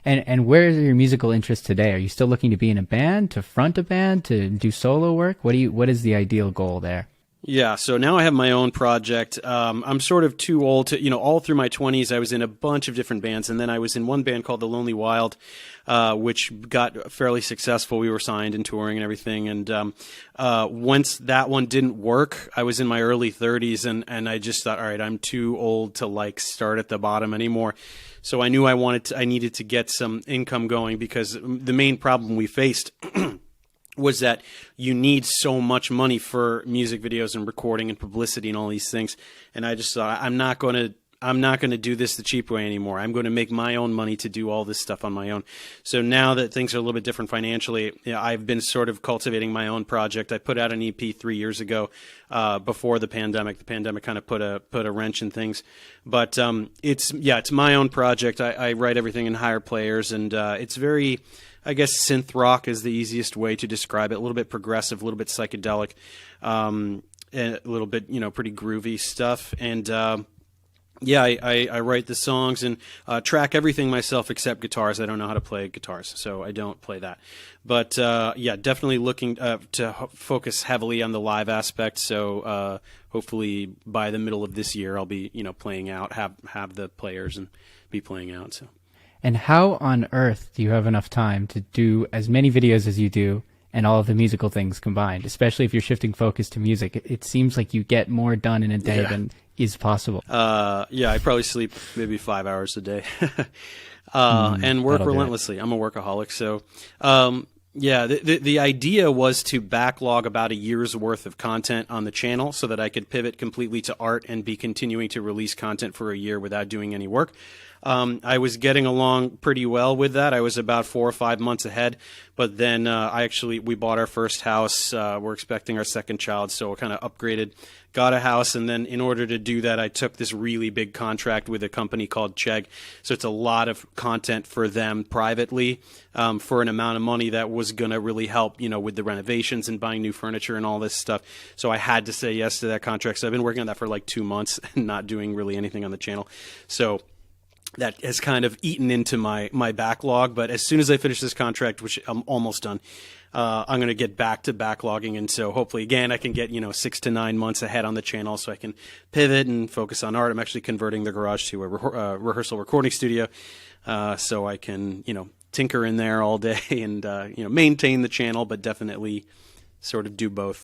And where is your musical interest today? Are you still looking to be in a band, to front a band, to do solo work? What is the ideal goal there? Yeah, so now I have my own project. I'm sort of too old to, all through my 20s, I was in a bunch of different bands, and then I was in one band called The Lonely Wild, which got fairly successful. We were signed and touring and everything, and once that one didn't work, I was in my early 30s, and I just thought, all right, I'm too old to like start at the bottom anymore. So I knew I needed to get some income going, because the main problem we faced was that you need so much money for music videos and recording and publicity and all these things. And I just thought, I'm not going to do this the cheap way anymore. I'm going to make my own money to do all this stuff on my own. So now that things are a little bit different financially, I've been sort of cultivating my own project. I put out an EP 3 years ago, before the pandemic. The pandemic kind of put a wrench in things, but it's my own project. I write everything in Hire Players, and it's very, I guess, synth rock is the easiest way to describe it. A little bit progressive, a little bit psychedelic, and a little bit, pretty groovy stuff. And I write the songs and track everything myself except guitars. I don't know how to play guitars, so I don't play that. But definitely looking to focus heavily on the live aspect. So hopefully by the middle of this year, I'll be playing out, have the players and be playing out. So. And how on earth do you have enough time to do as many videos as you do and all of the musical things combined, especially if you're shifting focus to music? It seems like you get more done in a day than is possible. I probably sleep maybe 5 hours a day and work relentlessly. I'm a workaholic. So, the idea was to backlog about a year's worth of content on the channel so that I could pivot completely to art and be continuing to release content for a year without doing any work. I was getting along pretty well with that. I was about 4 or 5 months ahead, but then we bought our first house. We're expecting our second child, so we kind of upgraded, got a house, and then in order to do that, I took this really big contract with a company called Chegg. So it's a lot of content for them privately, for an amount of money that was going to really help, with the renovations and buying new furniture and all this stuff. So I had to say yes to that contract. So I've been working on that for like 2 months and not doing really anything on the channel. So that has kind of eaten into my backlog. But as soon as I finish this contract, which I'm almost done, I'm going to get back to backlogging. And so hopefully, again, I can get, 6 to 9 months ahead on the channel so I can pivot and focus on art. I'm actually converting the garage to a rehearsal recording studio, so I can, tinker in there all day and, maintain the channel, but definitely sort of do both.